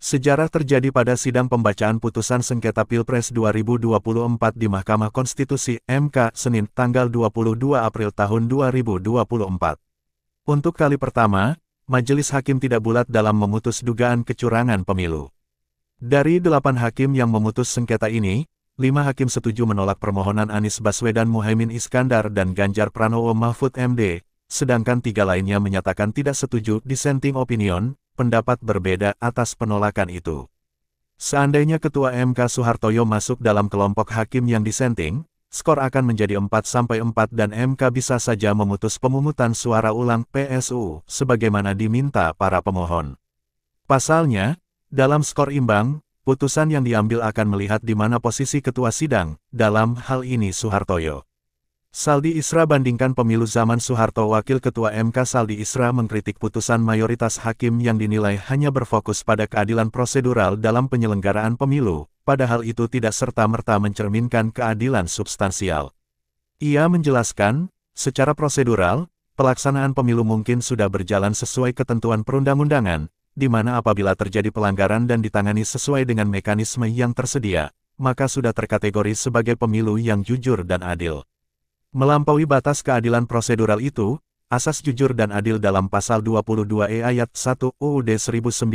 Sejarah terjadi pada sidang pembacaan putusan sengketa Pilpres 2024 di Mahkamah Konstitusi (MK) Senin, tanggal 22 April tahun 2024. Untuk kali pertama, Majelis Hakim tidak bulat dalam memutus dugaan kecurangan pemilu. Dari 8 hakim yang memutus sengketa ini, 5 hakim setuju menolak permohonan Anies Baswedan, Muhaimin Iskandar, dan Ganjar Pranowo Mahfud MD, sedangkan 3 lainnya menyatakan tidak setuju dissenting opinion, pendapat berbeda atas penolakan itu. Seandainya Ketua MK Soehartoyo masuk dalam kelompok hakim yang dissenting, skor akan menjadi 4-4 dan MK bisa saja memutus pemungutan suara ulang PSU, sebagaimana diminta para pemohon. Pasalnya, dalam skor imbang, putusan yang diambil akan melihat di mana posisi ketua sidang, dalam hal ini Soehartoyo. Saldi Isra bandingkan pemilu zaman Soeharto. Wakil Ketua MK Saldi Isra mengkritik putusan mayoritas hakim yang dinilai hanya berfokus pada keadilan prosedural dalam penyelenggaraan pemilu, padahal itu tidak serta-merta mencerminkan keadilan substansial. Ia menjelaskan, secara prosedural, pelaksanaan pemilu mungkin sudah berjalan sesuai ketentuan perundang-undangan, di mana apabila terjadi pelanggaran dan ditangani sesuai dengan mekanisme yang tersedia, maka sudah terkategori sebagai pemilu yang jujur dan adil. Melampaui batas keadilan prosedural itu, asas jujur dan adil dalam pasal 22E ayat 1 UUD 1945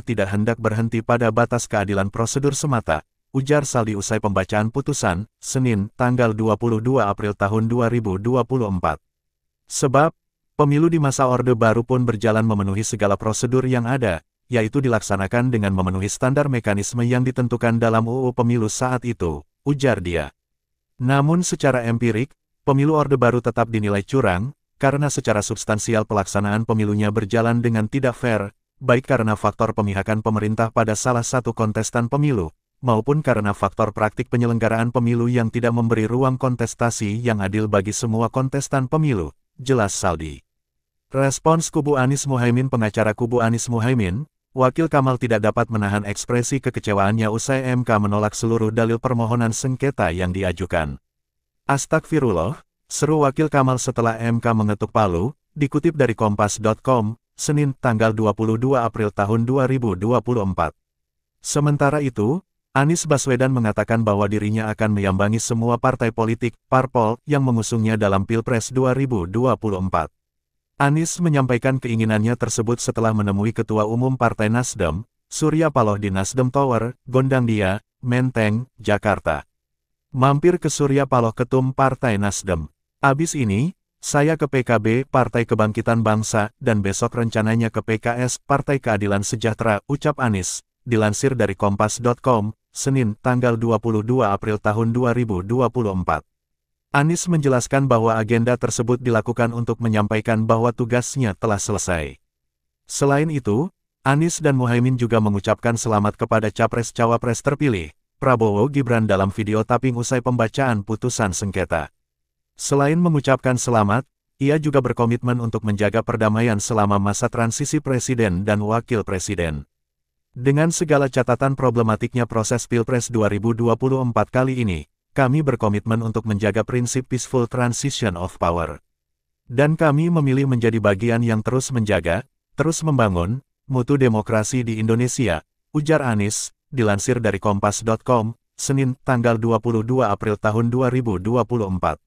tidak hendak berhenti pada batas keadilan prosedur semata, ujar Saldi usai pembacaan putusan, Senin, tanggal 22 April tahun 2024. Sebab, pemilu di masa Orde Baru pun berjalan memenuhi segala prosedur yang ada, yaitu dilaksanakan dengan memenuhi standar mekanisme yang ditentukan dalam UU Pemilu saat itu, ujar dia. Namun secara empirik, pemilu Orde Baru tetap dinilai curang, karena secara substansial pelaksanaan pemilunya berjalan dengan tidak fair, baik karena faktor pemihakan pemerintah pada salah satu kontestan pemilu, maupun karena faktor praktik penyelenggaraan pemilu yang tidak memberi ruang kontestasi yang adil bagi semua kontestan pemilu, jelas Saldi. Respons kubu Anies Muhaimin. Pengacara kubu Anies Muhaimin, Wakil Kamal tidak dapat menahan ekspresi kekecewaannya usai MK menolak seluruh dalil permohonan sengketa yang diajukan. Astagfirullah, seru Wakil Kamal setelah MK mengetuk palu, dikutip dari Kompas.com, Senin, tanggal 22 April tahun 2024. Sementara itu, Anies Baswedan mengatakan bahwa dirinya akan menyambangi semua partai politik, parpol, yang mengusungnya dalam Pilpres 2024. Anies menyampaikan keinginannya tersebut setelah menemui Ketua Umum Partai Nasdem, Surya Paloh di Nasdem Tower, Gondangdia, Menteng, Jakarta. Mampir ke Surya Paloh Ketum Partai Nasdem. Abis ini, saya ke PKB, Partai Kebangkitan Bangsa, dan besok rencananya ke PKS, Partai Keadilan Sejahtera, ucap Anies, dilansir dari Kompas.com, Senin, tanggal 22 April tahun 2024. Anies menjelaskan bahwa agenda tersebut dilakukan untuk menyampaikan bahwa tugasnya telah selesai. Selain itu, Anies dan Muhaimin juga mengucapkan selamat kepada Capres-Cawapres terpilih, Prabowo Gibran dalam video tapping usai pembacaan putusan sengketa. Selain mengucapkan selamat, ia juga berkomitmen untuk menjaga perdamaian selama masa transisi presiden dan wakil presiden. Dengan segala catatan problematiknya proses Pilpres 2024 kali ini, kami berkomitmen untuk menjaga prinsip peaceful transition of power. Dan kami memilih menjadi bagian yang terus menjaga, terus membangun, mutu demokrasi di Indonesia, ujar Anies, dilansir dari Kompas.com, Senin, tanggal 22 April tahun 2024.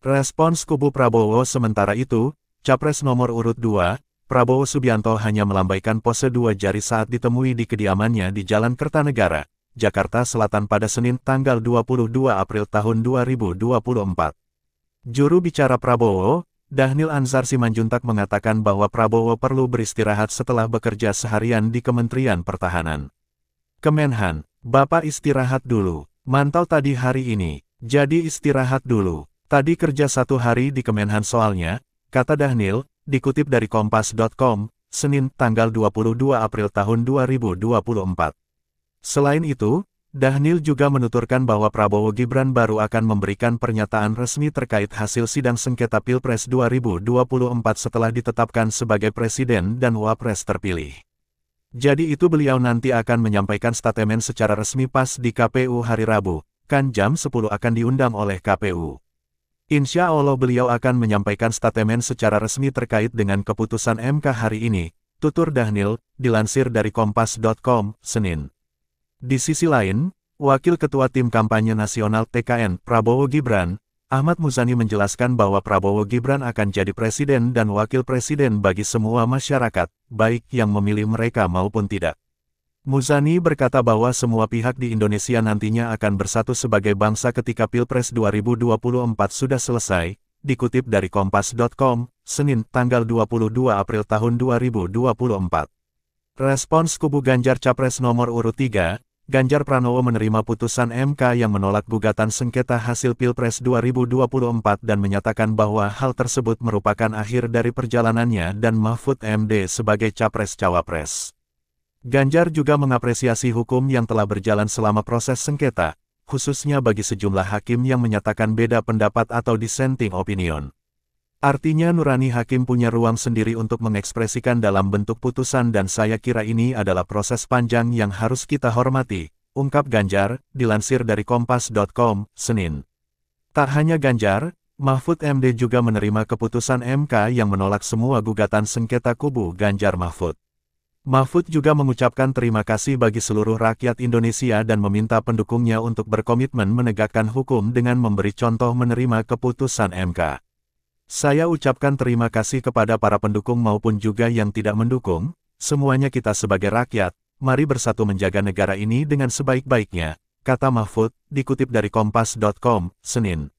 Respons kubu Prabowo. Sementara itu, Capres nomor urut 2, Prabowo Subianto hanya melambaikan pose 2 jari saat ditemui di kediamannya di Jalan Kertanegara, Jakarta Selatan pada Senin, tanggal 22 April tahun 2024. Juru bicara Prabowo, Dhanil Anzar Simanjuntak mengatakan bahwa Prabowo perlu beristirahat setelah bekerja seharian di Kementerian Pertahanan. Kemenhan, Bapak istirahat dulu, mantau tadi hari ini, jadi istirahat dulu. Tadi kerja 1 hari di Kemenhan soalnya, kata Dhanil, dikutip dari Kompas.com, Senin, tanggal 22 April tahun 2024. Selain itu, Dhanil juga menuturkan bahwa Prabowo Gibran baru akan memberikan pernyataan resmi terkait hasil sidang sengketa Pilpres 2024 setelah ditetapkan sebagai presiden dan wapres terpilih. Jadi itu beliau nanti akan menyampaikan statement secara resmi pas di KPU hari Rabu, kan jam 10 akan diundang oleh KPU. Insya Allah beliau akan menyampaikan statement secara resmi terkait dengan keputusan MK hari ini, tutur Dhanil, dilansir dari Kompas.com, Senin. Di sisi lain, Wakil Ketua Tim Kampanye Nasional TKN Prabowo Gibran, Ahmad Muzani menjelaskan bahwa Prabowo Gibran akan jadi presiden dan wakil presiden bagi semua masyarakat, baik yang memilih mereka maupun tidak. Muzani berkata bahwa semua pihak di Indonesia nantinya akan bersatu sebagai bangsa ketika Pilpres 2024 sudah selesai, dikutip dari Kompas.com, Senin, tanggal 22 April tahun 2024. Respons kubu Ganjar Capres nomor urut 3, Ganjar Pranowo menerima putusan MK yang menolak gugatan sengketa hasil Pilpres 2024 dan menyatakan bahwa hal tersebut merupakan akhir dari perjalanannya dan Mahfud MD sebagai Capres-Cawapres. Ganjar juga mengapresiasi hukum yang telah berjalan selama proses sengketa, khususnya bagi sejumlah hakim yang menyatakan beda pendapat atau dissenting opinion. Artinya nurani hakim punya ruang sendiri untuk mengekspresikan dalam bentuk putusan dan saya kira ini adalah proses panjang yang harus kita hormati, ungkap Ganjar, dilansir dari Kompas.com, Senin. Tak hanya Ganjar, Mahfud MD juga menerima keputusan MK yang menolak semua gugatan sengketa kubu Ganjar Mahfud. Mahfud juga mengucapkan terima kasih bagi seluruh rakyat Indonesia dan meminta pendukungnya untuk berkomitmen menegakkan hukum dengan memberi contoh menerima keputusan MK. Saya ucapkan terima kasih kepada para pendukung maupun juga yang tidak mendukung, semuanya kita sebagai rakyat, mari bersatu menjaga negara ini dengan sebaik-baiknya, kata Mahfud, dikutip dari Kompas.com, Senin.